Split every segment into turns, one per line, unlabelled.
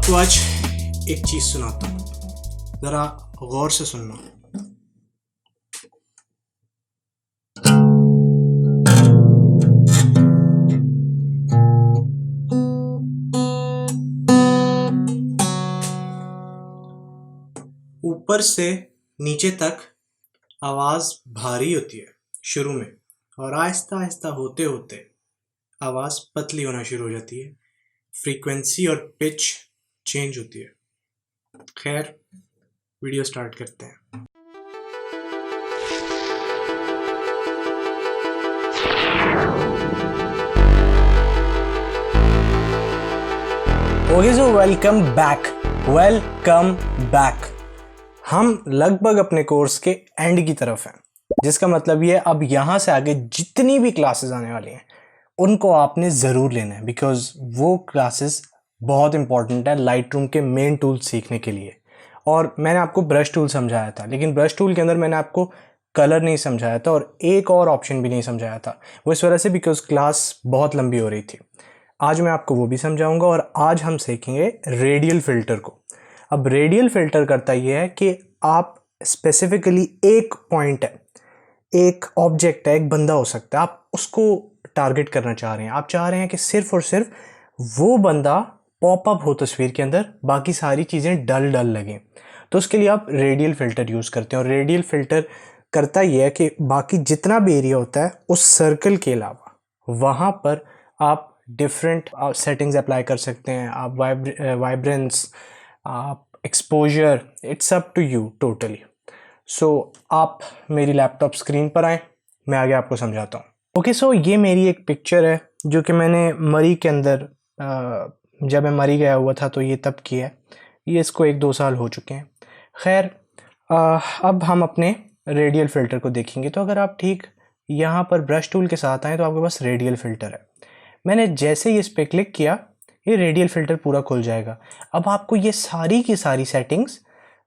आपको आज एक चीज सुनाता हूँ, जरा गौर से सुनना। ऊपर से नीचे तक आवाज भारी होती है शुरू में, और आहिस्ता आहिस्ता होते होते आवाज पतली होना शुरू हो जाती है, फ्रीक्वेंसी और पिच चेंज होती है। खैर, वीडियो स्टार्ट करते हैं। Okay, so welcome back. हम लगभग अपने कोर्स के एंड की तरफ हैं, जिसका मतलब ये है अब यहाँ से आगे जितनी भी क्लासेस आने वाली हैं उनको आपने ज़रूर लेना है, बिकॉज वो क्लासेस बहुत इंपॉर्टेंट है लाइट रूम के मेन टूल सीखने के लिए। और मैंने आपको ब्रश टूल समझाया था, लेकिन ब्रश टूल के अंदर मैंने आपको कलर नहीं समझाया था और एक और ऑप्शन भी नहीं समझाया था, वो इस वजह से बिकॉज क्लास बहुत लंबी हो रही थी। आज मैं आपको वो भी समझाऊंगा और आज हम सीखेंगे रेडियल फ़िल्टर को। अब रेडियल फ़िल्टर करता ये है कि आप स्पेसिफिकली एक पॉइंट है, एक ऑब्जेक्ट है, एक बंदा हो सकता है, आप उसको टारगेट करना चाह रहे हैं। आप चाह रहे हैं कि सिर्फ और सिर्फ वो बंदा पॉपअप हो तस्वीर के अंदर, बाकी सारी चीज़ें डल लगें। तो उसके लिए आप रेडियल फ़िल्टर यूज़ करते हैं। और रेडियल फ़िल्टर करता ये है कि बाकी जितना भी एरिया होता है उस सर्कल के अलावा वहाँ पर आप डिफरेंट सेटिंग्स अप्लाई कर सकते हैं। आप वाइब्रेंस, आप exposure, it's up to you totally. So आप मेरी लैपटॉप स्क्रीन पर आएँ, मैं आगे आपको समझाता हूँ। ओके, सो ये मेरी एक पिक्चर है जो कि मैंने मरी के अंदर जब मैं मरी गया हुआ था तो ये तब किया है। ये इसको 1-2 साल हो चुके हैं। खैर, अब हम अपने रेडियल फ़िल्टर को देखेंगे। तो अगर आप ठीक यहाँ पर ब्रश टूल के साथ आएँ तो आपके पास रेडियल फ़िल्टर है। मैंने जैसे ही इस पर क्लिक किया, ये रेडियल फ़िल्टर पूरा खुल जाएगा। अब आपको ये सारी की सारी सेटिंग्स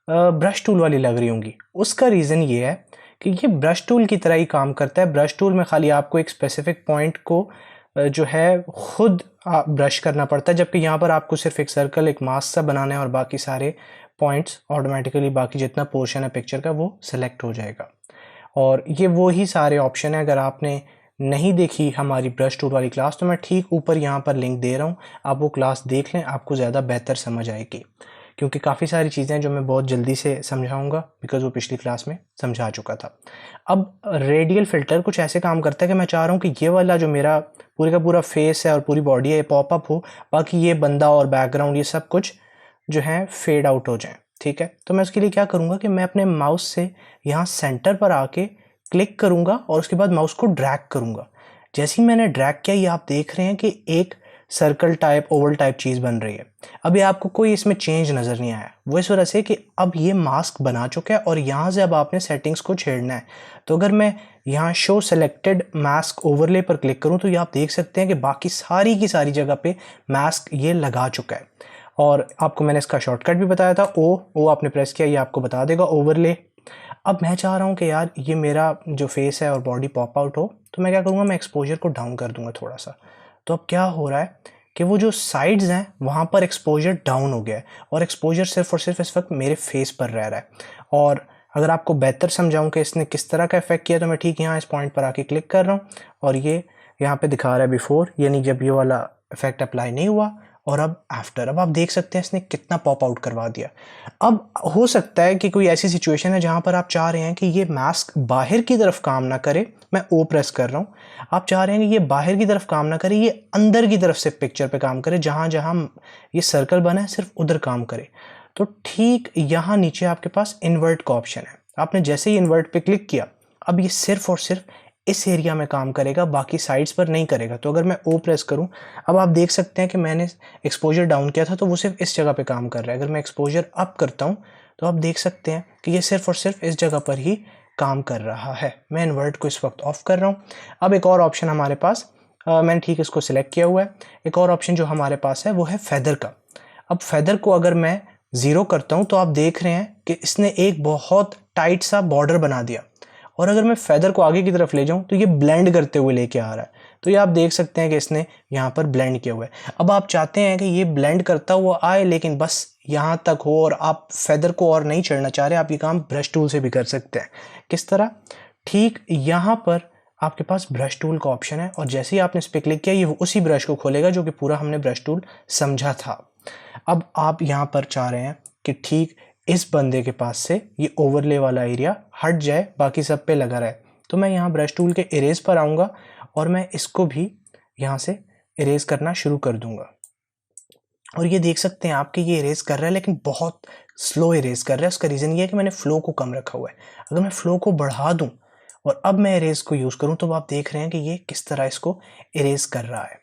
ब्रश टूल वाली लग रही होंगी। उसका रीज़न ये है कि ये ब्रश टूल की तरह ही काम करता है। ब्रश टूल में खाली आपको एक स्पेसिफिक पॉइंट को जो है खुद ब्रश करना पड़ता है, जबकि यहाँ पर आपको सिर्फ एक सर्कल, एक मास्क सा बनाना है और बाकी सारे पॉइंट्स ऑटोमेटिकली, बाकी जितना पोर्शन है पिक्चर का वो सिलेक्ट हो जाएगा। और ये वो ही सारे ऑप्शन है। अगर आपने नहीं देखी हमारी ब्रश टूल वाली क्लास तो मैं ठीक ऊपर यहाँ पर लिंक दे रहा हूँ, आप वो क्लास देख लें, आपको ज़्यादा बेहतर समझ आएगी। क्योंकि काफ़ी सारी चीज़ें जो मैं बहुत जल्दी से समझाऊंगा बिकॉज वो पिछली क्लास में समझा चुका था। अब रेडियल फ़िल्टर कुछ ऐसे काम करता है कि मैं चाह रहा हूँ कि ये वाला जो मेरा पूरे का पूरा फेस है और पूरी बॉडी है ये पॉपअप हो, बाकी ये बंदा और बैकग्राउंड ये सब कुछ जो है फेड आउट हो जाए। ठीक है, तो मैं उसके लिए क्या करूँगा कि मैं अपने माउस से यहाँ सेंटर पर आके क्लिक करूँगा और उसके बाद माउस को ड्रैग करूँगा। जैसे ही मैंने ड्रैग किया, ये आप देख रहे हैं कि एक सर्कल टाइप, ओवल टाइप चीज़ बन रही है। अभी आपको कोई इसमें चेंज नज़र नहीं आया, वो इस वजह से कि अब ये मास्क बना चुका है और यहाँ से अब आपने सेटिंग्स को छेड़ना है। तो अगर मैं यहाँ शो सेलेक्टेड मास्क ओवरले पर क्लिक करूँ तो ये आप देख सकते हैं कि बाकी सारी की सारी जगह पे मास्क ये लगा चुका है। और आपको मैंने इसका शॉर्टकट भी बताया था, ओ आपने प्रेस किया, ये आपको बता देगा ओवरले। अब मैं चाह रहा हूँ कि यार ये मेरा जो फेस है और बॉडी पॉप आउट हो, तो मैं क्या करूँगा, मैं एक्सपोजर को डाउन कर दूँगा थोड़ा सा। तो अब क्या हो रहा है कि वो जो साइड्स हैं वहाँ पर एक्सपोजर डाउन हो गया है और एक्सपोजर सिर्फ और सिर्फ इस वक्त मेरे फेस पर रह रहा है। और अगर आपको बेहतर समझाऊँ कि इसने किस तरह का इफेक्ट किया तो मैं ठीक यहाँ इस पॉइंट पर आके क्लिक कर रहा हूँ और ये यहाँ पे दिखा रहा है बिफोर, यानी जब ये वाला इफेक्ट अप्लाई नहीं हुआ, और अब आफ्टर। अब आप देख सकते हैं इसने कितना पॉप आउट करवा दिया। अब हो सकता है कि कोई ऐसी सिचुएशन है जहाँ पर आप चाह रहे हैं कि ये मास्क बाहर की तरफ काम ना करे, मैं ओ प्रेस कर रहा हूँ, आप चाह रहे हैं कि ये बाहर की तरफ काम ना करे, ये अंदर की तरफ से पिक्चर पे काम करे, जहाँ जहाँ ये सर्कल बना है सिर्फ उधर काम करे। तो ठीक यहाँ नीचे आपके पास इन्वर्ट का ऑप्शन है, आपने जैसे ही इन्वर्ट पे क्लिक किया अब ये सिर्फ और सिर्फ इस एरिया में काम करेगा, बाकी साइड्स पर नहीं करेगा। तो अगर मैं ओ प्रेस करूं, अब आप देख सकते हैं कि मैंने एक्सपोजर डाउन किया था तो वो सिर्फ इस जगह पे काम कर रहा है। अगर मैं एक्सपोजर अप करता हूं तो आप देख सकते हैं कि ये सिर्फ और सिर्फ इस जगह पर ही काम कर रहा है। मैं इन्वर्ट को इस वक्त ऑफ कर रहा हूँ। अब एक और ऑप्शन हमारे पास, मैंने ठीक इसको सिलेक्ट किया हुआ है, एक और ऑप्शन जो हमारे पास है वो है फेदर का। अब फेदर को अगर मैं 0 करता हूँ तो आप देख रहे हैं कि इसने एक बहुत टाइट सा बॉर्डर बना दिया और अगर मैं फेदर को आगे की तरफ ले जाऊं तो ये ब्लेंड करते हुए लेके आ रहा है। तो ये आप देख सकते हैं कि इसने यहाँ पर ब्लेंड किया हुआ है। अब आप चाहते हैं कि ये ब्लेंड करता हुआ आए लेकिन बस यहाँ तक हो और आप फेदर को और नहीं चढ़ना चाह रहे, आप ये काम ब्रश टूल से भी कर सकते हैं। किस तरह? ठीक यहाँ पर आपके पास ब्रश टूल का ऑप्शन है और जैसे ही आपने इस पर क्लिक किया ये उसी ब्रश को खोलेगा जो कि पूरा हमने ब्रश टूल समझा था। अब आप यहाँ पर चाह रहे हैं कि ठीक इस बंदे के पास से ये ओवरले वाला एरिया हट जाए, बाकी सब पे लगा रहे। तो मैं यहाँ ब्रश टूल के इरेज पर आऊँगा और मैं इसको भी यहाँ से इरेज करना शुरू कर दूंगा। और ये देख सकते हैं आपके ये इरेज कर रहा है लेकिन बहुत स्लो इरेज कर रहा है। उसका रीज़न ये है कि मैंने फ्लो को कम रखा हुआ है। अगर मैं फ्लो को बढ़ा दूं और अब मैं इरेज को यूज़ करूं तो आप देख रहे हैं कि ये किस तरह इसको इरेज कर रहा है।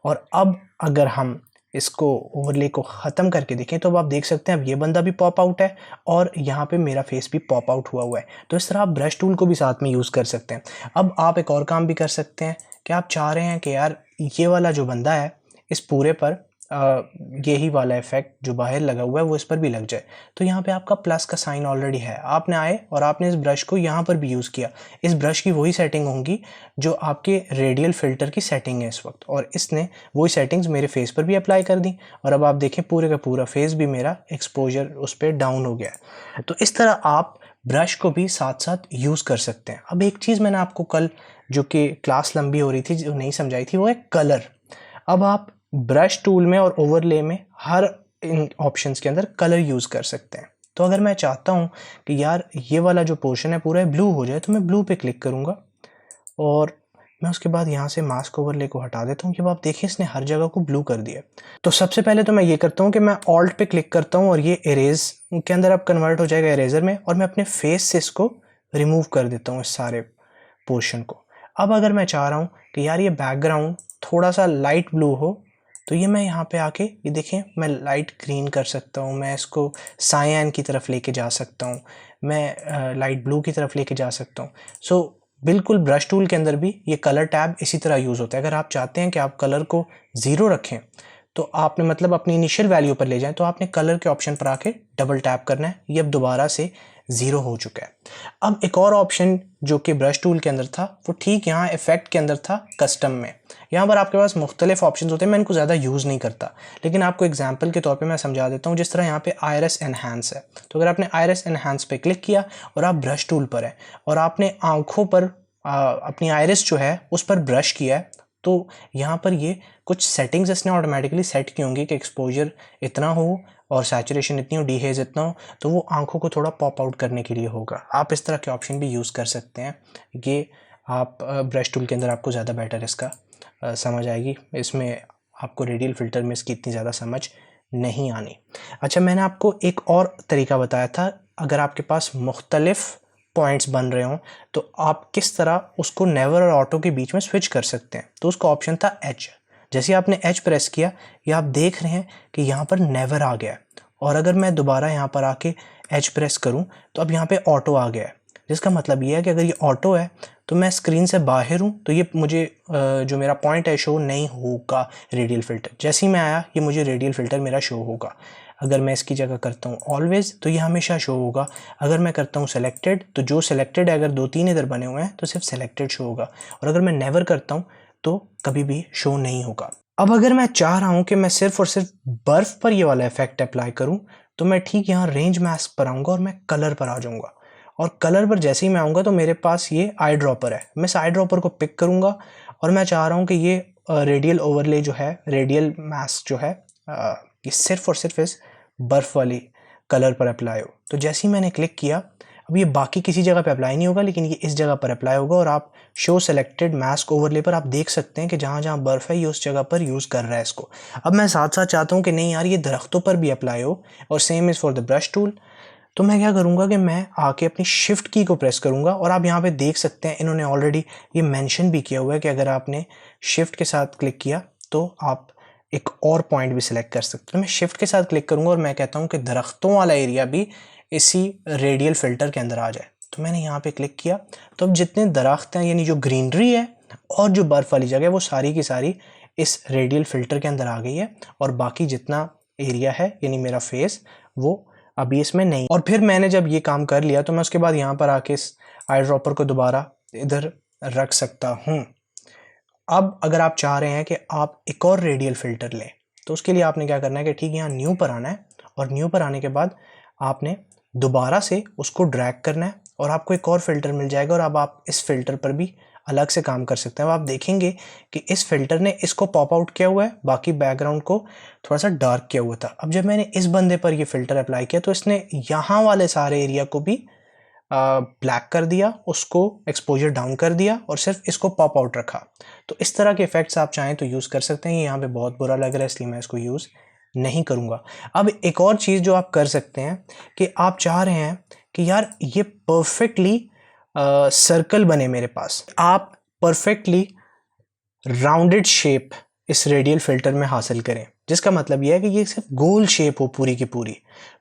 और अब अगर हम इसको ओवरले को ख़त्म करके देखें तो अब आप देख सकते हैं अब ये बंदा भी पॉप आउट है और यहाँ पे मेरा फेस भी पॉप आउट हुआ है। तो इस तरह आप ब्रश टूल को भी साथ में यूज़ कर सकते हैं। अब आप एक और काम भी कर सकते हैं कि आप चाह रहे हैं कि यार ये वाला जो बंदा है इस पूरे पर यही वाला इफेक्ट जो बाहर लगा हुआ है वो इस पर भी लग जाए। तो यहाँ पे आपका प्लस का साइन ऑलरेडी है। आपने आए और आपने इस ब्रश को यहाँ पर भी यूज़ किया। इस ब्रश की वही सेटिंग होंगी जो आपके रेडियल फिल्टर की सेटिंग है इस वक्त, और इसने वही सेटिंग्स मेरे फेस पर भी अप्लाई कर दी। और अब आप देखें पूरे का पूरा फेस भी मेरा एक्सपोजर उस पर डाउन हो गया है। तो इस तरह आप ब्रश को भी साथ साथ यूज़ कर सकते हैं। अब एक चीज़ मैंने आपको कल जो कि क्लास लंबी हो रही थी जो नहीं समझाई थी वो है कलर। अब आप ब्रश टूल में और ओवरले में हर इन ऑप्शंस के अंदर कलर यूज़ कर सकते हैं। तो अगर मैं चाहता हूँ कि यार ये वाला जो पोर्शन है पूरा ब्लू हो जाए तो मैं ब्लू पे क्लिक करूँगा और मैं उसके बाद यहाँ से मास्क ओवरले को हटा देता हूँ। जब आप देखिए इसने हर जगह को ब्लू कर दिया। तो सबसे पहले तो मैं ये करता हूँ कि मैं ऑल्ट पे क्लिक करता हूँ और ये इरेज के अंदर अब कन्वर्ट हो जाएगा इरेजर में, और मैं अपने फेस से इसको रिमूव कर देता हूँ इस सारे पोर्शन को। अब अगर मैं चाह रहा हूँ कि यार ये बैकग्राउंड थोड़ा सा लाइट ब्लू हो तो ये मैं यहाँ पे आके ये देखें मैं लाइट ग्रीन कर सकता हूँ, मैं इसको सायन की तरफ लेके जा सकता हूँ, मैं लाइट ब्लू की तरफ लेके जा सकता हूँ। सो बिल्कुल ब्रश टूल के अंदर भी ये कलर टैब इसी तरह यूज़ होता है। अगर आप चाहते हैं कि आप कलर को 0 रखें तो आपने मतलब अपनी इनिशियल वैल्यू पर ले जाएं तो आपने कलर के ऑप्शन पर आके डबल टैप करना है। ये अब दोबारा से 0 हो चुका है। अब एक और ऑप्शन जो कि ब्रश टूल के अंदर था वो ठीक यहाँ इफेक्ट के अंदर था कस्टम में। यहाँ पर आपके पास मुख्तलिफ ऑप्शंस होते हैं, मैं इनको ज़्यादा यूज़ नहीं करता लेकिन आपको एग्जांपल के तौर पे मैं समझा देता हूँ। जिस तरह यहाँ पे आयरस एनहांस है, तो अगर आपने आयरस एनहांस पे क्लिक किया और आप ब्रश टूल पर है और आपने आँखों पर अपनी आयरिस जो है उस पर ब्रश किया है तो यहाँ पर ये कुछ सेटिंग्स इसने ऑटोमेटिकली सेट की होंगी कि एक्सपोजर इतना हो और सैचुरेशन इतनी हो, डीहेज इतना हो, तो वो आंखों को थोड़ा पॉप आउट करने के लिए होगा। आप इस तरह के ऑप्शन भी यूज़ कर सकते हैं। ये आप ब्रश टूल के अंदर आपको ज़्यादा बेटर इसका समझ आएगी। इसमें आपको रेडियल फिल्टर में इसकी इतनी ज़्यादा समझ नहीं आनी। अच्छा, मैंने आपको एक और तरीका बताया था, अगर आपके पास मुख्तलिफ पॉइंट्स बन रहे हों तो आप किस तरह उसको नेवर और ऑटो के बीच में स्विच कर सकते हैं। तो उसका ऑप्शन था एच। जैसे आपने एच प्रेस किया ये आप देख रहे हैं कि यहाँ पर नेवर आ गया है, और अगर मैं दोबारा यहाँ पर आके एच प्रेस करूँ तो अब यहाँ पे ऑटो आ गया है, जिसका मतलब ये है कि अगर ये ऑटो है तो मैं स्क्रीन से बाहर हूँ तो ये मुझे जो मेरा पॉइंट है शो नहीं होगा रेडियल फ़िल्टर। जैसे ही मैं आया ये मुझे रेडियल फ़िल्टर मेरा शो होगा। अगर मैं इसकी जगह करता हूँ ऑलवेज़ तो ये हमेशा शो होगा। अगर मैं करता हूँ सेलेक्टेड तो जो सेलेक्टेड है अगर 2-3 इधर बने हुए हैं तो सिर्फ सेलेक्टेड शो होगा, और अगर मैं नेवर करता हूँ तो कभी भी शो नहीं होगा। अब अगर मैं चाह रहा हूँ कि मैं सिर्फ और सिर्फ बर्फ़ पर ये वाला इफेक्ट अप्लाई करूँ तो मैं ठीक यहाँ रेंज मास्क पर आऊँगा और मैं कलर पर आ जाऊँगा, और कलर पर जैसे ही मैं आऊँगा तो मेरे पास ये आई ड्रॉपर है। मैं इस आई ड्रॉपर को पिक करूँगा और मैं चाह रहा हूँ कि ये रेडियल ओवरले जो है, रेडियल मास्क जो है, ये सिर्फ और सिर्फ इस बर्फ़ वाली कलर पर अप्लाई हो। तो जैसे ही मैंने क्लिक किया अब ये बाकी किसी जगह पे अप्लाई नहीं होगा लेकिन ये इस जगह पर अप्लाई होगा, और आप शो सेलेक्टेड मास्क ओवरले पर आप देख सकते हैं कि जहाँ जहाँ बर्फ़ है ये उस जगह पर यूज़ कर रहा है इसको। अब मैं साथ साथ चाहता हूँ कि नहीं यार ये दरख्तों पर भी अप्लाई हो, और same is for the brush tool. तो मैं क्या करूँगा कि मैं आके अपनी शिफ्ट की को प्रेस करूँगा, और आप यहाँ पे देख सकते हैं इन्होंने ऑलरेडी ये मेंशन भी किया हुआ है कि अगर आपने शिफ्ट के साथ क्लिक किया तो आप एक और पॉइंट भी सिलेक्ट कर सकते हैं। तो मैं शिफ्ट के साथ क्लिक करूँगा और मैं कहता हूँ कि दरख्तों वाला एरिया भी इसी रेडियल फ़िल्टर के अंदर आ जाए। तो मैंने यहाँ पे क्लिक किया तो अब जितने दरख्त हैं यानी जो ग्रीनरी है और जो बर्फ़ वाली जगह है वो सारी की सारी इस रेडियल फ़िल्टर के अंदर आ गई है, और बाकी जितना एरिया है यानी मेरा फेस वो अभी इसमें नहीं। और फिर मैंने जब ये काम कर लिया तो मैं उसके बाद यहाँ पर आके इस आई ड्रॉपर को दोबारा इधर रख सकता हूँ। अब अगर आप चाह रहे हैं कि आप एक और रेडियल फ़िल्टर लें तो उसके लिए आपने क्या करना है कि ठीक यहाँ न्यू पर आना है और न्यू पर आने के बाद आपने दोबारा से उसको ड्रैग करना है और आपको एक और फ़िल्टर मिल जाएगा और अब आप इस फ़िल्टर पर भी अलग से काम कर सकते हैं। अब आप देखेंगे कि इस फ़िल्टर ने इसको पॉप आउट किया हुआ है, बाकी बैकग्राउंड को थोड़ा सा डार्क किया हुआ था। अब जब मैंने इस बंदे पर ये फ़िल्टर अप्लाई किया तो इसने यहाँ वाले सारे एरिया को भी ब्लैक कर दिया, उसको एक्सपोजर डाउन कर दिया और सिर्फ इसको पॉप आउट रखा। तो इस तरह के इफ़ेक्ट्स आप चाहें तो यूज़ कर सकते हैं। यहाँ पे बहुत बुरा लग रहा है इसलिए मैं इसको यूज़ नहीं करूँगा। अब एक और चीज़ जो आप कर सकते हैं कि आप चाह रहे हैं कि यार ये परफेक्टली सर्कल बने मेरे पास, आप परफेक्टली राउंडेड शेप इस रेडियल फ़िल्टर में हासिल करें, जिसका मतलब यह है कि ये सिर्फ गोल शेप हो पूरी की पूरी।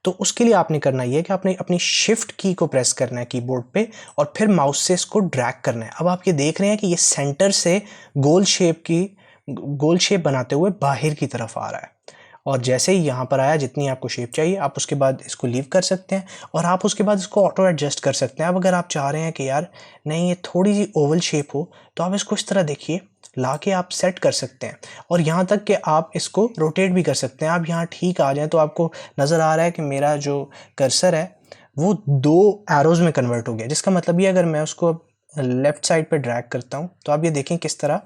तो उसके लिए आपने करना यह है कि आपने अपनी शिफ्ट की को प्रेस करना है कीबोर्ड पे और फिर माउस से इसको ड्रैग करना है। अब आप ये देख रहे हैं कि ये सेंटर से गोल शेप बनाते हुए बाहर की तरफ आ रहा है और जैसे ही यहाँ पर आया जितनी आपको शेप चाहिए आप उसके बाद इसको लीव कर सकते हैं और आप उसके बाद इसको ऑटो एडजस्ट कर सकते हैं। अब अगर आप चाह रहे हैं कि यार नहीं ये थोड़ी सी ओवल शेप हो तो आप इसको इस तरह देखिए ला के आप सेट कर सकते हैं और यहाँ तक कि आप इसको रोटेट भी कर सकते हैं। आप यहाँ ठीक आ जाएं तो आपको नज़र आ रहा है कि मेरा जो कर्सर है वो 2 एरोज़ में कन्वर्ट हो गया, जिसका मतलब ये अगर मैं उसको लेफ़्ट साइड पर ड्रैग करता हूँ तो आप ये देखें किस तरह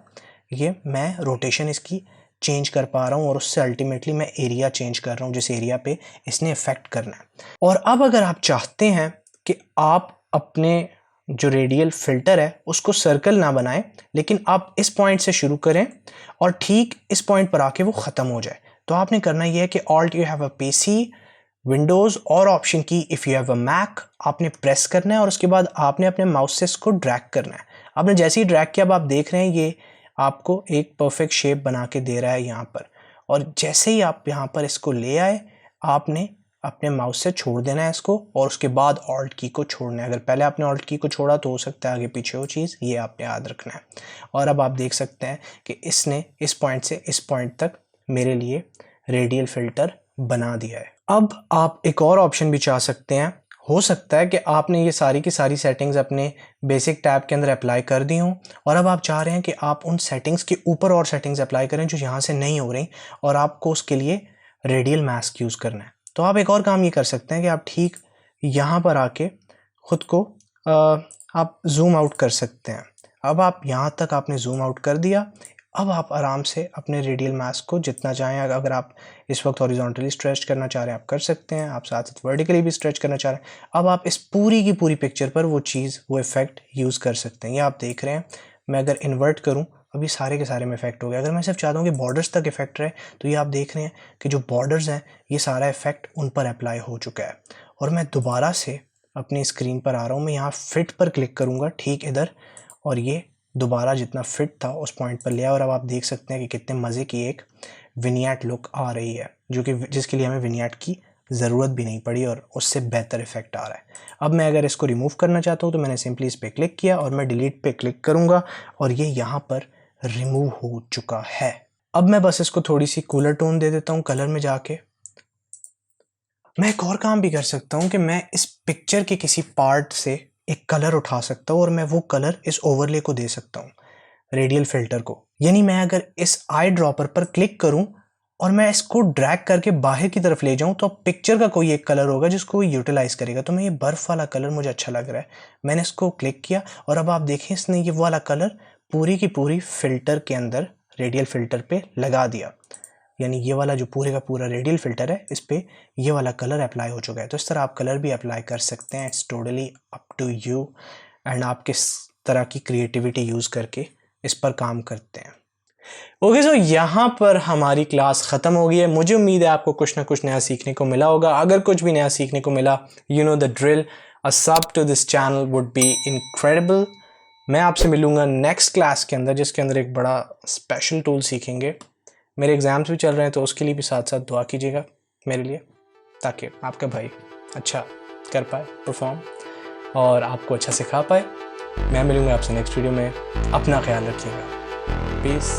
ये मैं रोटेशन इसकी चेंज कर पा रहा हूँ और उससे अल्टीमेटली मैं एरिया चेंज कर रहा हूँ जिस एरिया पे इसने इफेक्ट करना है। और अब अगर आप चाहते हैं कि आप अपने जो रेडियल फ़िल्टर है उसको सर्कल ना बनाएं लेकिन आप इस पॉइंट से शुरू करें और ठीक इस पॉइंट पर आके वो ख़त्म हो जाए, तो आपने करना यह है कि alt you have a PC, Windows और option key if you have a Mac आपने प्रेस करना है और उसके बाद आपने अपने माउस से इसको ड्रैग करना है। आपने जैसे ही ड्रैग किया अब आप देख रहे हैं ये आपको एक परफेक्ट शेप बना के दे रहा है यहाँ पर, और जैसे ही आप यहाँ पर इसको ले आए आपने अपने माउस से छोड़ देना है इसको और उसके बाद ऑल्ट की को छोड़ना है। अगर पहले आपने ऑल्ट की को छोड़ा तो हो सकता है आगे पीछे हो चीज़, ये आपने याद रखना है। और अब आप देख सकते हैं कि इसने इस पॉइंट से इस पॉइंट तक मेरे लिए रेडियल फ़िल्टर बना दिया है। अब आप एक और ऑप्शन भी चाह सकते हैं, हो सकता है कि आपने ये सारी की सारी सेटिंग्स अपने बेसिक टैब के अंदर अप्लाई कर दी हों और अब आप चाह रहे हैं कि आप उन सेटिंग्स के ऊपर और सेटिंग्स अप्लाई करें जो यहाँ से नहीं हो रही और आपको उसके लिए रेडियल मास्क यूज़ करना है। तो आप एक और काम ये कर सकते हैं कि आप ठीक यहाँ पर आके ख़ुद को आप जूम आउट कर सकते हैं। अब आप यहाँ तक आपने जूम आउट कर दिया, अब आप आराम से अपने रेडियल मास्क को जितना चाहें, अगर आप इस वक्त हॉरिजॉन्टली स्ट्रेच करना चाह रहे हैं आप कर सकते हैं, आप साथ साथ वर्टिकली भी स्ट्रेच करना चाह रहे हैं। अब आप इस पूरी की पूरी पिक्चर पर वो चीज़ वो इफ़ेक्ट यूज़ कर सकते हैं। ये आप देख रहे हैं मैं अगर इन्वर्ट करूँ अभी सारे के सारे में इफेक्ट हो गया। अगर मैं सिर्फ चाहता हूँ कि बॉर्डर्स तक इफेक्ट रहे तो ये आप देख रहे हैं कि जो बॉर्डर्स हैं ये सारा इफेक्ट उन पर अप्लाई हो चुका है। और मैं दोबारा से अपनी स्क्रीन पर आ रहा हूँ, मैं यहाँ फिट पर क्लिक करूँगा ठीक इधर और ये दोबारा जितना फिट था उस पॉइंट पर लिया और अब आप देख सकते हैं कि कितने मज़े की एक विनियट लुक आ रही है जो कि जिसके लिए हमें विनियट की ज़रूरत भी नहीं पड़ी और उससे बेहतर इफेक्ट आ रहा है। अब मैं अगर इसको रिमूव करना चाहता हूँ तो मैंने सिंपली इस पर क्लिक किया और मैं डिलीट पे क्लिक करूँगा और ये यहाँ पर रिमूव हो चुका है। अब मैं बस इसको थोड़ी सी कूलर टोन दे देता हूँ कलर में जाके। मैं एक और काम भी कर सकता हूँ कि मैं इस पिक्चर के किसी पार्ट से एक कलर उठा सकता हूँ और मैं वो कलर इस ओवरले को दे सकता हूँ रेडियल फ़िल्टर को। यानी मैं अगर इस आई ड्रॉपर पर क्लिक करूँ और मैं इसको ड्रैग करके बाहर की तरफ ले जाऊँ तो पिक्चर का कोई एक कलर होगा जिसको वो यूटिलाइज़ करेगा। तो मैं ये बर्फ़ वाला कलर मुझे अच्छा लग रहा है, मैंने इसको क्लिक किया और अब आप देखें इसने ये वाला कलर पूरी की पूरी फ़िल्टर के अंदर रेडियल फ़िल्टर पे लगा दिया। यानी ये वाला जो पूरे का पूरा रेडियल फ़िल्टर है इस पर ये वाला कलर अप्लाई हो चुका है। तो इस तरह आप कलर भी अप्लाई कर सकते हैं। It's totally up to you and आप किस तरह की क्रिएटिविटी यूज़ करके इस पर काम करते हैं। ओके सो यहाँ पर हमारी क्लास ख़त्म हो गई है। मुझे उम्मीद है आपको कुछ ना कुछ नया सीखने को मिला होगा। अगर कुछ भी नया सीखने को मिला, you know the drill, a sub to this channel would be incredible. मैं आपसे मिलूँगा नेक्स्ट क्लास के अंदर जिसके अंदर एक बड़ा स्पेशल टूल सीखेंगे। मेरे एग्ज़ाम्स भी चल रहे हैं तो उसके लिए भी साथ साथ दुआ कीजिएगा मेरे लिए, ताकि आपका भाई अच्छा कर पाए परफॉर्म और आपको अच्छा सिखा पाए। मैं मिलूँगा आपसे नेक्स्ट वीडियो में। अपना ख्याल रखिएगा। पीस।